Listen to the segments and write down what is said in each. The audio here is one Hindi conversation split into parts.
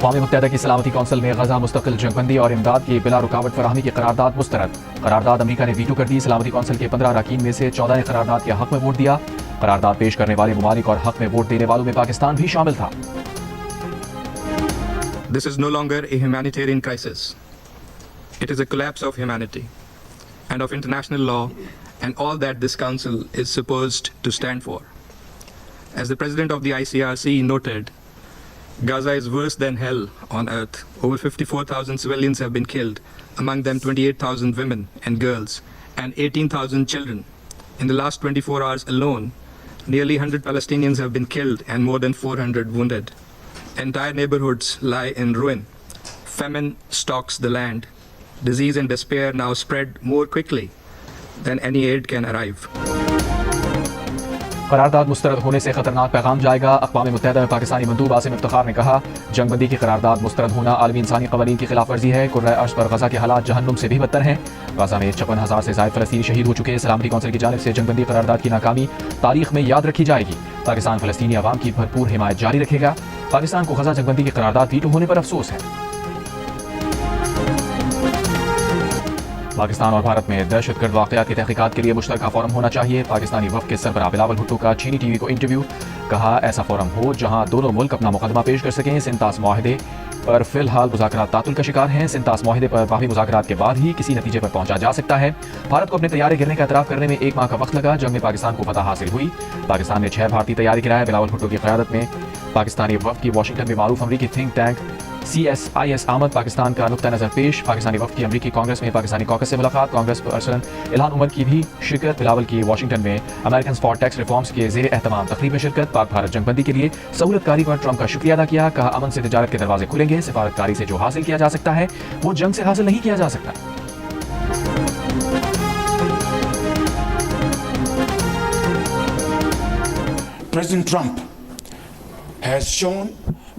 अक़वाम मुत्तहिदा की सलामती कौंसिल में गजा मुस्तकिल जंगबंदी और इमदाद की बिला रुकावट फराहमी की करारदाद मुस्तरद। करारदाद अमरीका ने वीटो कर दी। सलामती कौंसिल के 15 अरकान में से 14 ने करारदाद के हक में वोट दिया। करारदाद पेश करने वाले ममालिक और हक में वोट देने वालों में पाकिस्तान भी शामिल था। This is no longer a humanitarian crisis. It is a collapse of humanity and of international law and all that this council is supposed to stand for. As the president of the ICRC noted, Gaza is worse than hell on earth. Over 54,000 civilians have been killed, among them 28,000 women and girls and 18,000 children. In the last 24 hours alone, nearly 100 Palestinians have been killed and more than 400 wounded. Entire neighborhoods lie in ruin. Famine stalks the land. Disease and despair now spread more quickly than any aid can arrive. करारदाद मुस्तरद होने से खतरनाक पैगाम जाएगा। अक़वाम मुत्तहिदा में पाकिस्तानी मंदूब आसिम इफ्तिखार ने कहा, जंगबंदी की करारदाद मुस्तरद होना आलमी इंसानी क़वानीन की खिलाफ वर्जी है। कुर्रा अर्ज़ पर गजा के हालात जहन्नुम से भी बदतर हैं। गजा में 56,000 से ज़ायद फ़लस्तीनी शहीद हो चुके हैं। सलामती कौंसिल की जानिब से जंगबंदी करारदाद की नाकामी तारीख में याद रखी जाएगी। पाकिस्तान फ़लस्तीनी अवाम की भरपूर हिमायत जारी रखेगा। पाकिस्तान को गजा जंगबंदी की करारदाद वीटो होने पर अफसोस है। पाकिस्तान और भारत में दहशतगर्द वाक़यात की तहक़ीक़ात के लिए मुश्तरका फोरम होना चाहिए। पाकिस्तानी वफ़द के सरबराह बिलावल भुट्टो का चीनी टीवी को इंटरव्यू। कहा, ऐसा फोरम हो जहां दोनों मुल्क अपना मुकदमा पेश कर सकें। सिंतास माहदे पर फिलहाल मुज़ाकरात तातुल का शिकार हैं। सिंतास माहदे पर बाहमी मुज़ाकरात के बाद ही किसी नतीजे पर पहुंचा जा सकता है। भारत को अपने तैयारे गिरने का एतराफ़ करने में 1 माह का वक्त लगा। जंग में पाकिस्तान को फतह हासिल हुई। पाकिस्तान ने 6 भारतीय तैयारी गिराया। बिलावल भुट्टो की क़यादत में पाकिस्तानी वफ़द की वाशिंगटन में मारूफ अमरीकी थिंक टैंक CSIS आमद। पाकिस्तान का नुक्ता नज़र पेश। पाकिस्तानी वफ़द की अमरीकी कांग्रेस में पाकिस्तानी कॉकस से मुलाकात। कांग्रेस पर्सन इल्हान उमर की भी शिरकत। बिलावल की वाशिंगटन में अमेरिकन फॉर टैक्स रिफॉर्म्स के ज़ेर एहतमाम तकरीब में शिरकत। पाक भारत जंगबंदी के लिए सहूलतकारी पर ट्रंप का शुक्रिया अदा किया। कहा, अमन से तिजारत के दरवाजे खुलेंगे। सिफारतकारी से जो हासिल किया जा सकता है वो जंग से हासिल नहीं किया जा सकता। President Trump has shown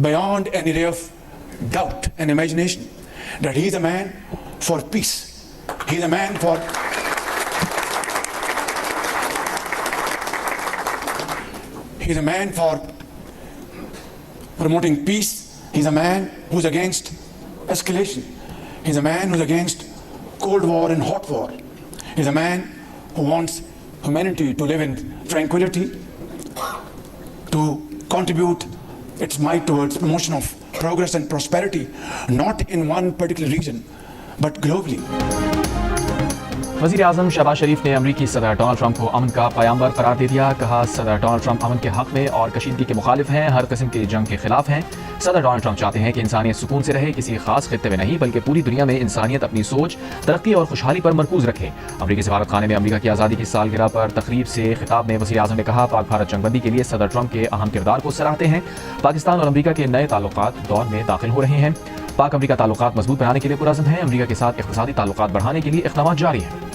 beyond any ray of doubt and imagination that he is a man for peace. He is a man for promoting peace. He's a man who's against escalation. He's a man who's against cold war and hot war. He's a man who wants humanity to live in tranquility, to contribute its might towards promotion of progress and prosperity, not in one particular region, but globally. वज़ीर आज़म शहबाज शरीफ ने अमरीकी सदर डोनाल्ड ट्रंप को अमन का पयाम्बर करार दे दिया। कहा, सदर डोनाल्ड ट्रंप अमन के हक में और कशीदगी के मुखालिफ हैं, हर किस्म की जंग के खिलाफ हैं। सदर डोनाल्ड ट्रंप चाहते हैं कि इंसानियत सुकून से रहे, किसी खास खित्ते में नहीं बल्कि पूरी दुनिया में इंसानियत अपनी सोच, तरक्की और खुशहाली पर मरकूज रखे। अमरीकी सफारत खाने में अमरीका की आज़ादी की सालगिरह पर तकरीब से खिताब में वज़ीर आज़म ने कहा, पाक भारत जंगबंदी के लिए सदर ट्रंप के अहम किरदार को सराहते हैं। पाकिस्तान और अमरीका के नए ताल्लुकात दौर में दाखिल हो रहे हैं। पाक अमरीका ताल्लुकात मजबूत बनाने के लिए पुरअज़्म है। अमरीका के साथ इक़्तिसादी ताल्लुकात बढ़ाने के लिए इक़दामात जारी हैं।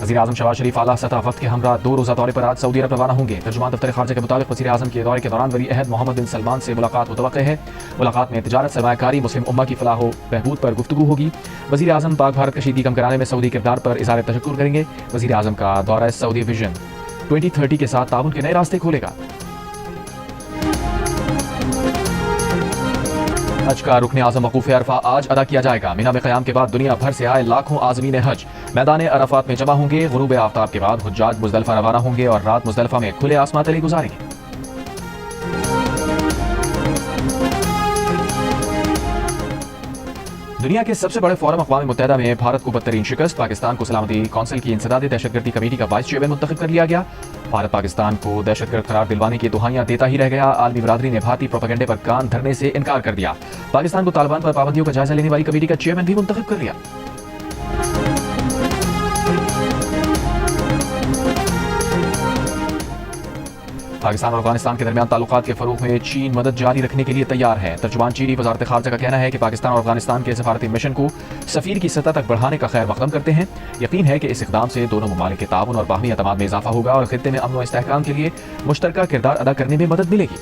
वज़ीर आज़म शहबाज शरीफ आला सतह वफ़द के हमरा 2 रोज़ा दौरे पर आज सऊदी अरब रवाना होंगे। तर्जुमान दफ्तर ख़ारजा के मुताबिक वज़ीर आज़म के दौरे के दौरान वली अहद मोहम्मद बिन सलमान से मुलाकात मुतवक्किल है। मुलाकात में तिजारत, सरमायाकारी, मुस्लिम उम्मा की फलाह व बहबूद पर गुफ्तगू होगी। वज़ीर आज़म पाक भारत कशीदगी कम कराने में सऊदी किरदार पर इज़हार तशक्कुर करेंगे। वज़ीर आज़म का दौरा सऊदी विजन 2030 के साथ ताउन के नए रास्ते खोलेगा। हज का रुकन आज़म वकूफ़ अरफा आज अदा किया जाएगा। मिना में क़याम के बाद दुनिया भर से आए लाखों आज़मीन हज मैदान अरफात में जमा होंगे। गुरूब आफ्ताब के बाद हुज्जाज मुज़दलिफ़ा रवाना होंगे और रात मुज़दलिफ़ा में खुले आसमां तले गुजारेंगे। दुनिया के सबसे बड़े फोरम अक़वाम मुत्तहिदा में भारत को बदतरीन शिकस्त। पाकिस्तान को सलामती कौंसिल की इंसदादी दहशतगर्दी कमेटी का वाइस चेयरमैन मुंतखब कर लिया गया। भारत पाकिस्तान को दहशतगर्द करार दिलवाने की दुहाइयां देता ही रह गया। आलमी बरादरी ने भारतीय प्रोपेगेंडे पर कान धरने से इनकार कर दिया। पाकिस्तान को तालिबान पर पाबंदियों का जायजा लेने वाली कमेटी का चेयरमैन भी मुंतखब कर लिया। पाकिस्तान और अफगानिस्तान के दरमियान ताल्लुकात के फरोग में चीन मदद जारी रखने के लिए तैयार है। तर्जुमान चीनी वजारत खारजा का कहना है कि पाकिस्तान और अफगानिस्तान के सफारती मिशन को सफीर की सतह तक बढ़ाने का खैर मकदम करते हैं। यकीन है कि इस इक़दाम से दोनों ममालिक के ताउन और बाहमी एतमाद में इजाफा होगा और खित्ते में अमन व इस्तेहकाम के लिए मुश्तरका किरदार अदा करने में मदद मिलेगी।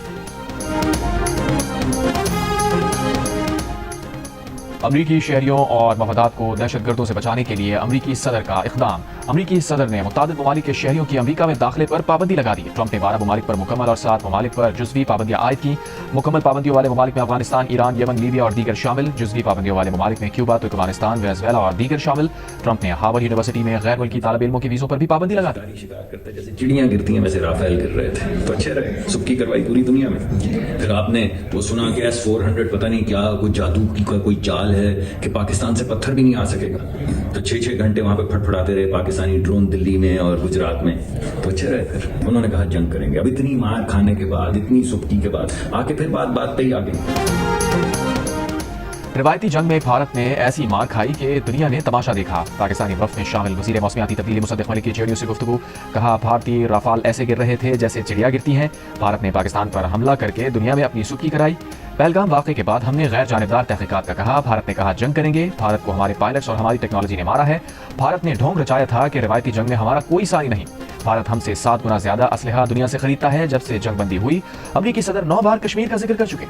अमरीकी शहरियों और मफादात को दहशतगर्दों से बचाने के लिए अमरीकी सदर का इक़दाम। अमरीकी सदर ने मुतादिद ममालिक के शहरियों की अमरीका में दाखिले पर पाबंदी लगा दी। ट्रंप ने 12 ममालिक पर मुकम्मल और 7 ममालिक पर जुज़वी पाबंदियां आयद की। मुकम्मल पाबंदियों वाले ममालिक में अफगानिस्तान, ईरान, यमन, लीबिया और दीगर शामिल। जुज़वी पाबंदियों वाले ममालिक में क्यूबा, तुर्कमेनिस्तान, वेनेजुएला और दीगर शामिल। ट्रंप ने हार्वर्ड यूनिवर्सिटी में गैर मुल्की तालिब इल्मों के वीज़ों पर भी पाबंदी लगा दी। शिकार करते हैं, जैसे चिड़ियां गिरती हैं वैसे राफेल गिर रहे थे, तो अच्छे रहे, सुक्की करवाई पूरी दुनिया में। फिर आपने वो सुना कि S-400 पता नहीं क्या कोई जादू की कोई चाल है कि पाकिस्तान से पत्थर भी नहीं आ सकेगा, तो 6-6 घंटे वहां पे फटफड़ाते रहे पाकिस्तानी ड्रोन दिल्ली में और गुजरात में, तो अच्छे रहे। फिर उन्होंने कहा जंग करेंगे। अब इतनी मार खाने के बाद, इतनी सुक्की के बाद आके फिर बात पे ही आ गई। रिवायती जंग में भारत ने ऐसी मार खाई कि दुनिया ने तमाशा देखा। पाकिस्तानी वफ़द में शामिल वज़ीर मौसमियाती तब्दीली मुसद्दिक़ मलिक की जेडीयू से गुफ्तगू। कहा भारतीय राफाल ऐसे गिर रहे थे जैसे चिड़िया गिरती हैं। भारत ने पाकिस्तान पर हमला करके दुनिया में अपनी सुक्की कराई। पहलगाम वाक़े के बाद हमने गैर जानिबदार तहक़ीक़ात का कहा। भारत ने कहा जंग करेंगे। भारत को हमारे पायलट्स और हमारी टेक्नोलॉजी ने मारा है। भारत ने ढोंग रचाया था कि रिवायती जंग में हमारा कोई सानी नहीं। भारत हमसे 7 गुना ज्यादा असलहा दुनिया से खरीदता है। जब से जंग बंदी हुई, अमरीकी सदर 9 बार कश्मीर का जिक्र कर चुके।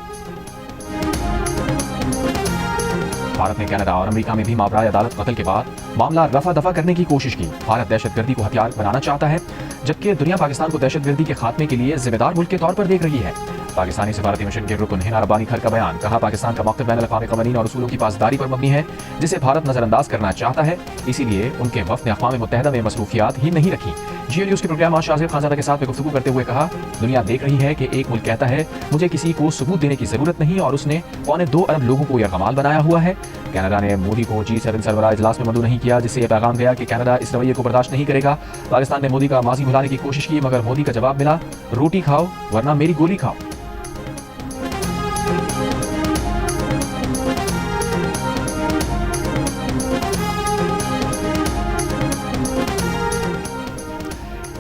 भारत ने कनाडा और अमेरिका में भी मावराए अदालत कत्ल के बाद मामला रफा दफा करने की कोशिश की। भारत दहशतगर्दी को हथियार बनाना चाहता है, जबकि दुनिया पाकिस्तान को दहशतगर्दी के खात्मे के लिए जिम्मेदार मुल्क के तौर पर देख रही है। पाकिस्तानी सफारती मिशन के रुकन हिना रब्बानी खर का बयान। कहा पाकिस्तान का मौक़िफ़ बैनुल-अक़वामी क़वानीन और उसूलों की पासदारी पर मबनी है, जिसे भारत नजरअंदाज करना चाहता है। इसीलिए उनके वफ़द ने अक़वाम मुत्तहिदा में मसरूफियात ही नहीं रखी। GLUs के प्रोग्राम शाज़िब खानज़ादा के साथ में गुफ्तगू करते हुए कहा, दुनिया देख रही है कि एक मुल्क कहता है मुझे किसी को सबूत देने की जरूरत नहीं, और उसने 2.25 अरब लोगों को यरग़माल बनाया हुआ है। कनाडा ने मोदी को G7 सरबराह इजलास में मदऊ नहीं किया, जिससे यह पैगाम गया कि कनाडा इस रवैये को बर्दाश्त नहीं करेगा। पाकिस्तान ने मोदी का माजी भुलाने की कोशिश की, मगर मोदी का जवाब मिला, रोटी खाओ वरना मेरी गोली खाओ।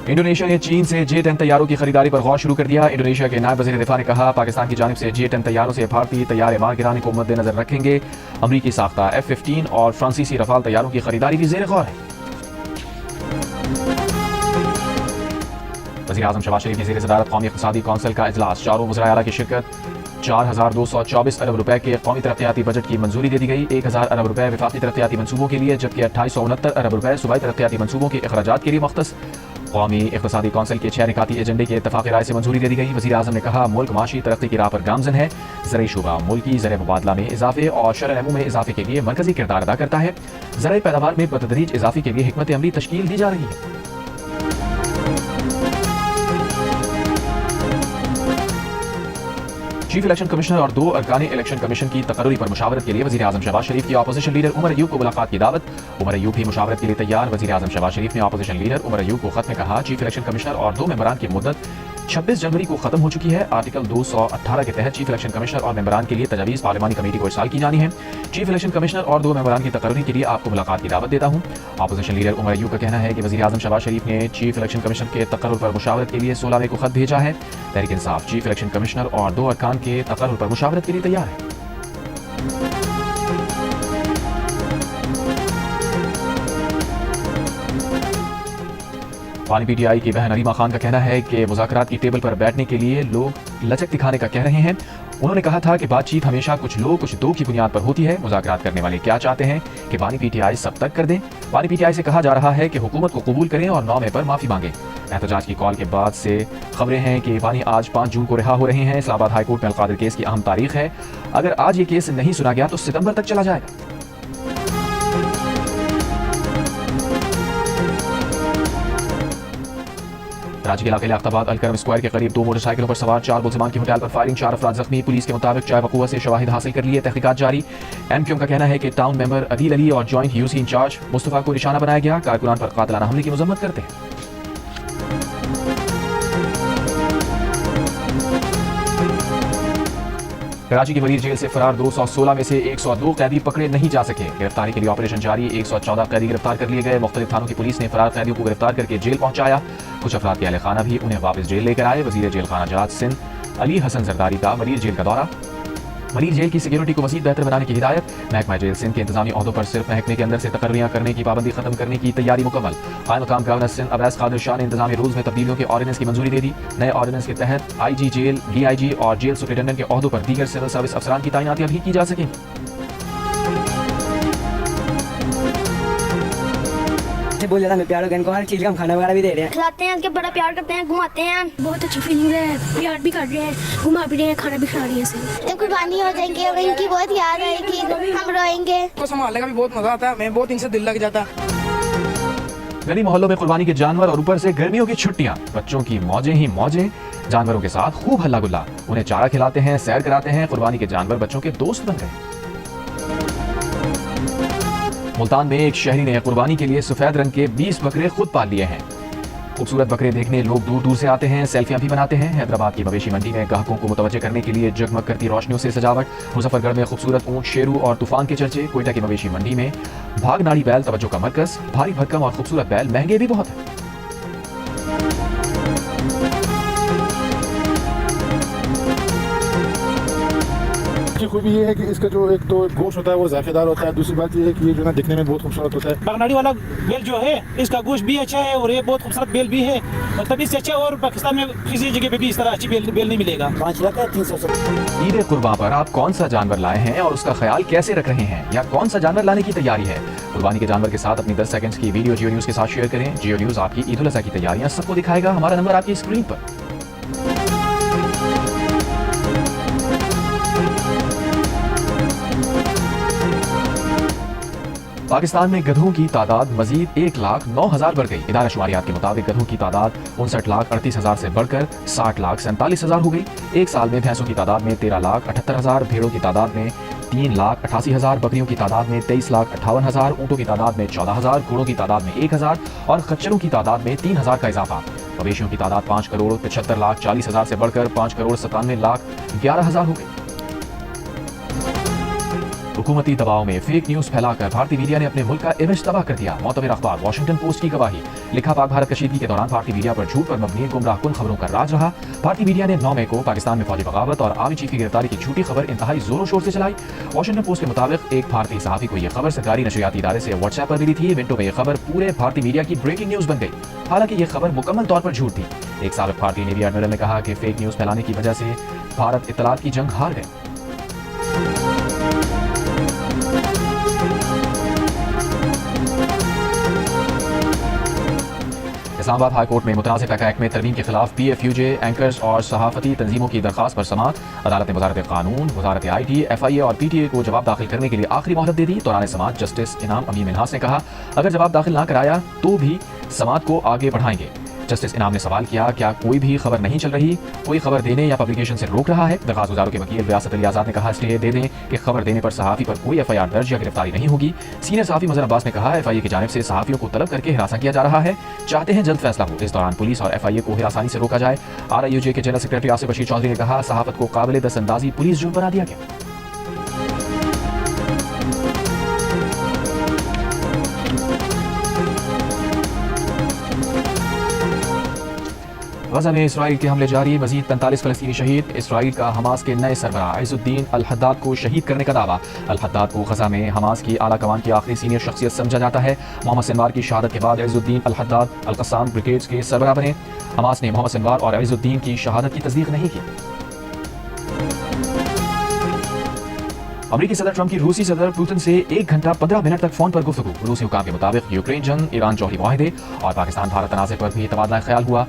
इंडोनेशिया ने चीन से J-10 तैयारों की खरीदारी पर गौर शुरू कर दिया। इंडोनेशिया के नायब वज़ीर दिफा ने कहा पाकिस्तान की जानिब से J-10 तैयारों से भारतीय तैयारे मार गिराने को मद्देनजर रखेंगे। अमरीकी साख्ता F-15 और फ्रांसीसी रफाल तैयारों की खरीदारी भी ज़ेर गौर है। वज़ीर आज़म शहबाज शरीफ की ज़ेर सदारत कौमी इक़्तिसादी कौंसिल का इजलास, 4 वज़राए आला की शिरकत। 4,224 अरब रुपए के कौमी तरक्याती बजट की मंजूरी दे दी गई। 1,000 अरब रुपए विफाकी तरक्याती मनसूबों के लिए, जबकि 2869 अरब रुपए सूबाई तरक्याती मनसूबों के अखराजात के लिए मुख्तस। कौमी इक़्तिसादी कौंसिल के 6 निकाती एजेंडे के इत्तफ़ाक़ी राय से मंजूरी दे दी गई। वज़ीर आज़म ने कहा मुल्क माशी तरक्की की राह पर गामज़न है। ज़रई शूबा मुल्की ज़र मुबादला में इजाफे और शरह नमू में इजाफे के लिए मरकज़ी किरदार अदा करता है। ज़रई पैदावार में बतदरीज इजाफे के लिए हिकमत अमली तश्कील दी जा रही है। चीफ इलेक्शन कमिश्नर और 2 अरकानी इलेक्शन कमीशन की तकर्री पर मुशावरत के लिए वज़ीर आज़म शहबाज शरीफ की अपोजिशन लीडर उमर अयूब को मुलाकात की दावत। उमर अयूब भी मुशावरत के लिए तैयार। वज़ीर आज़म शहबाज शरीफ ने अपोजिशन लीडर उमर अयूब को खत में कहा चीफ इलेक्शन कमिश्नर और 2 मेंबरान की मुद्दत 26 जनवरी को खत्म हो चुकी है। आर्टिकल 218 के तहत चीफ इलेक्शन कमिश्नर और मेंबरान के लिए तजावीज़ पार्लिमानी कमेटी को इरसाल की जानी है। चीफ इलेक्शन कमिश्नर और 2 मेंबरान की तकर्री के लिए आपको मुलाकात की दावत देता हूँ। अपोजिशन लीडर उमर अयूब का कहना है कि वज़ीर आज़म शहबाज शरीफ ने चीफ इलेक्शन कमिश्नर के तकर्रुर पर मुशावरत के लिए 16 मई को खत भेजा है। Tehreek Insaf chief election commissioner और 2 अरकान के तकर्रुर पर मुशावरत के लिए तैयार है। पानी PTI की बहन अलीमा खान का कहना है कि मुज़ाकरात की टेबल पर बैठने के लिए लोग लचक दिखाने का कह रहे हैं। उन्होंने कहा था कि बातचीत हमेशा कुछ लोग कुछ दो की बुनियाद पर होती है। मुज़ाकरात करने वाले क्या चाहते हैं कि पानी PTI सब तक कर दें। पानी PTI से कहा जा रहा है कि हुकूमत को कबूल करें और 9 मई पर माफी मांगे। एहतजाज की कॉल के बाद से खबरें हैं कि पानी आज 5 जून को रिहा हो रहे हैं। इस्लामाबाद हाईकोर्ट में अलकादिर केस की अहम तारीख है। अगर आज ये केस नहीं सुना गया तो सितंबर तक चला जाएगा। कराची के इलाके लियाकताबाद अलकरम स्क्वायर के करीब 2 मोटरसाइकिलों पर सवार 4 मुलजमान की होटल पर फायरिंग, 4 अफराद जख्मी। पुलिस के मुताबिक चाय वक़ूअ से शवाहिद हासिल कर लिए, तहकीकात जारी। MQM का कहना है कि टाउन मेंबर अदील अली और जॉइंट UC इंचार्ज मुस्तफ़ा को निशाना बनाया गया। कारकुनान पर कातिलाना हमले की मजम्मत करते हैं। कराची की वरीर जेल से फरार 216 में से 102 कैदी पकड़े नहीं जा सके। गिरफ्तारी के लिए ऑपरेशन जारी, 114 कैदी गिरफ्तार कर लिए गए। मुख्तलिफ थानों की पुलिस ने फरार कैदियों को गिरफ्तार करके जेल पहुंचाया। कुछ अफराद के अहले खाना भी उन्हें वापस जेल लेकर आए। वजीर जेल खाना जात सिंध अली हसन जरदारी का मरीर जेल का दौरा। मरीर जेल की सिक्योरिटी को मजीद बेहतर बनाने की हिदायत। महकमा जेल सिंध के इंतजामी ओहदों पर सिर्फ महकमे के अंदर से तकर्रियां करने की पाबंदी खत्म करने की तैयारी मुकम्मल। कायम मकाम गवर्नर सिंध अवैस कादिर शाह ने इंतजामी रूल्स में तब्दीलियों के ऑर्डिनेंस की मंजूरी दे दी। नए ऑर्डिनेंस के तहत IG जेल, DIG और जेल सुपरिटेंडेंट के ओहदों पर दीगर सिविल सर्विस अफसरान की तैनातियां भी की जा सकेंगी। से बहुत ज्यादा हमें प्यार हो गया, इनको हर चीज का हम खाना वगैरह भी दे रहे हैं। खिलाते हैं, उनके बड़ा प्यार करते हैं, घुमाते हैं। बहुत अच्छी फीलिंग है, प्यार भी कर रहे हैं, घुमा भी रहे हैं, खाना भी खिला रहे हैं। जब कुर्बानी हो जाएंगे और इनकी बहुत याद आएगी, हम रोएंगे। को संभालने का भी बहुत मजा आता है, हमें बहुत इनसे दिल लग जाता है। गली मोहल्लों में कुर्बानी के जानवर और ऊपर से गर्मियों की छुट्टियां, बच्चों की मौजें ही मौजें, जानवरों के साथ खूब हल्ला गुल्ला, उन्हें चारा खिलाते हैं, सैर कराते हैं, कुर्बानी के जानवर बच्चों के दोस्त बन गए। मुल्तान में एक शहरी ने कुर्बानी के लिए सफेद रंग के 20 बकरे खुद पाल लिए हैं। खूबसूरत बकरे देखने लोग दूर दूर से आते हैं, सेल्फियां भी बनाते हैं। हैदराबाद की मवेशी मंडी में ग्राहकों को मुतवज्जे करने के लिए जगमग करती रोशनियों से सजावट। मुजफ्फरगढ़ में खूबसूरत ऊंट, शेरू और तूफान के चर्चे। कोयटा की मवेशी मंडी में भागनाड़ी बैल तवज्जो का मरकज। भारी भरकम और खूबसूरत बैल महंगे भी बहुत हैं। की खूबी ये है कि इसका जो एक तो गोश्त होता है वो जायकेदार होता है, दूसरी बात ये है कि ये जो है दिखने में बहुत खूबसूरत होता है। बागनाड़ी वाला बेल जो है इसका गोश्त भी अच्छा है और ये बहुत खूबसूरत बेल भी है, और तभी से अच्छा, और पाकिस्तान में किसी जगह पे भी इस तरह अच्छी बेल नहीं मिलेगा। 5 लाख 300। ईद कुर्बान पर आप कौन सा जानवर लाए हैं और उसका ख्याल कैसे रख रहे हैं, या कौन सा जानवर लाने की तैयारी है? कुर्बानी के जानवर के साथ अपनी 10 सेकंड्स की वीडियो जियो न्यूज़ के साथ शेयर करें। जियो न्यूज़ आपकी ईद उल अज़हा की तैयारियां सबको दिखाएगा। हमारा नंबर आपकी स्क्रीन पर। पाकिस्तान में गधों की तादाद मजीद 1,09,000 बढ़ गई। इदारा शुमारियात के मुताबिक गधों की तादाद 59,38,000 से बढ़कर 60,47,000 हो गई। एक साल में भैंसों की तादाद में 13,78,000, भेड़ों की तादाद में 3,88,000, बकरियों की तादाद में 23,58,000, ऊँटों की तादाद में 14,000, घोड़ों की तादाद में 1,000 और खच्चरों की तादाद में 3,000 का इजाफा। मवेशियों की तादाद 5,75,40,000 से बढ़कर 5,97,11,000 हो गई। हुकूमती दबाव में फेक न्यूज फैलाकर भारतीय मीडिया ने अपने मुल्क का इमेज तबाह कर दिया। मोतबर अखबार वॉशिंगटन पोस्ट की गवाही। लिखा पाक भारत कशीदगी के दौरान भारतीय मीडिया पर झूठ पर मबनी गुमराहकुन खबरों का राज रहा। भारतीय मीडिया ने 9 मई को पाकिस्तान में फौजी बगावत और आर्मी चीफ की गिरफ्तारी की झूठी खबर इंतहाई जोरों शोर से चलाई। वॉशिंगटन पोस्ट के मुताबिक एक भारतीय सहाफी को यह खबर सरकारी नशरियाती इदारे से व्हाट्सएप पर मिली थी। मिनटों में यह खबर पूरे भारतीय मीडिया की ब्रेकिंग न्यूज बन गई। हालांकि यह खबर मुकम्मल तौर पर झूठ थी। एक साबिक भारतीय नेवी एडमिरल ने कहा कि फेक न्यूज फैलाने की वजह से भारत इत्तलात की जंग हार गए। इस्लामाबाद हाई कोर्ट में मुतनाज़िर एक्ट में तरमीम के खिलाफ PFUJ, एंकर्स और सहाफती तंजीमों की दरखास्त पर समाअत। अदालत ने वजारत कानून, वजारत IT, FIA और PTA को जवाब दाखिल करने के लिए आखिरी मोहलत दे दी। दौरान समाअत जस्टिस इनाम अमीन मिन्हास ने कहा, अगर जवाब दाखिल ना कराया तो भी समाअत को आगे बढ़ाएंगे। जस्टिस इनाम ने सवाल किया, क्या कोई भी खबर नहीं चल रही, कोई खबर देने या पब्लिकेशन से रोक रहा है? दरखास्त गुजारों के वकील रियासत अली आज़ाद ने कहा, स्टे दे दें कि खबर देने पर सहाफ़ी पर कोई FIR दर्ज या गिरफ्तारी नहीं होगी। सीनियर सहाफ़ी मज़हर अब्बास ने कहा, FIA की जानिब से सहाफ़ियों को तलब करके हिरासा किया जा रहा है, चाहते हैं जल्द फैसला हो। इस दौरान पुलिस और FIA को हिरासानी से रोका जाए। RIUJ के जनरल सेक्रेटरी आसिफ बशीर चौधरी ने कहा, सहाफ़त को काबिल दस्तअंदाज़ी पुलिस जुर्म बना दिया गया। गज़ा में इसराइल के हमले जारी, मजीद 45 फ़लस्तीनी शहीद। इसराइल का हमास के नए सरबराह इज़्ज़ुद्दीन अल-हद्दाद को शहीद करने का दावा। अल-हद्दाद को गज़ा में हमास की आला कमान की आखिरी सीनियर शख्सियत समझा जाता है। मोहम्मद सिनवार की शहादत के बाद इज़्ज़ुद्दीन अल-हद्दाद अल-क़स्साम ब्रिगेड्स के सरबराह बने। हमास ने मोहम्मद सिनवार और इज़्ज़ुद्दीन की शहादत की तस्दीक नहीं की। अमेरिकी सदर ट्रंप की रूसी सदर पुतिन से 1 घंटा 15 मिनट तक फोन पर गुफ्तगू। रूसी हुकाम के मुताबिक यूक्रेन जंग, ईरान जौहरी मुआहदे और पाकिस्तान भारत तनाज़े पर भी तबादला ख्याल हुआ।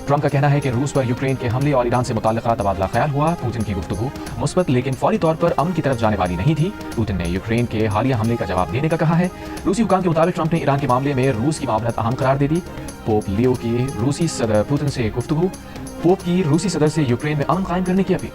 ट्रंप का कहना है कि रूस पर यूक्रेन के हमले और ईरान से मुताल्लिक़ तबादला ख्याल हुआ। पुतिन की गुफ्तगू मुस्बत लेकिन फौरी तौर पर अमन की तरफ जाने वाली नहीं थी। पुतिन ने यूक्रेन के हालिया हमले का जवाब देने का कहा है। रूसी हुकाम के मुताबिक ट्रंप ने ईरान के मामले में रूस की मामलत अहम करार दे दी। पोप लियो की रूसी सदर पुतिन से गुफ्तगू। पोप की रूसी सदर से यूक्रेन में अमन कायम करने की अपील।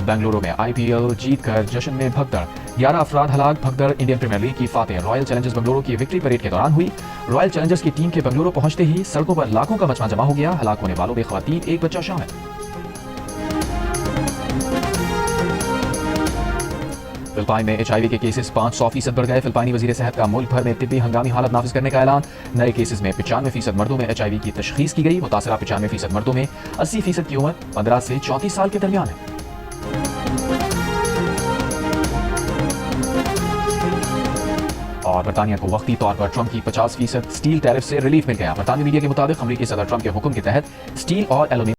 बेंगलुरु में IPL जीतकर जश्न में भगदड़, 11 अफराद हलाक। भगदड़ इंडियन प्रीमियर लीग की फातेह रॉयल चैलेंजर्स बेंगलुरु की विक्ट्री परेड के दौरान हुई। रॉयल चैलेंजर्स की टीम के बेंगलुरु पहुंचते ही सड़कों पर लाखों का मचमा जमा हो गया। हलाक होने वालों में खवातीन, एक बच्चा शामिल। फिलिपाइन में HIV के केसेस 500% बढ़ गए। फिलिपाइनी वजीर सेहत का मुल्क भर में तिब्बी हंगामी हालत नाफिज करने का ऐलान। नए केसेस में 95% मर्दों में HIV की तशखीस की गई। मुतासरा 95% मर्दों में 80% की उम्र 15 से 34 साल के दरमियान है। और बरतानिया को वक्ती तौर पर ट्रंप की 50% स्टील टैरिफ से रिलीफ मिल गया। बरतानवी मीडिया के मुताबिक अमेरिकी सदर ट्रंप के हुक्म के तहत स्टील और एल्यूमिनियम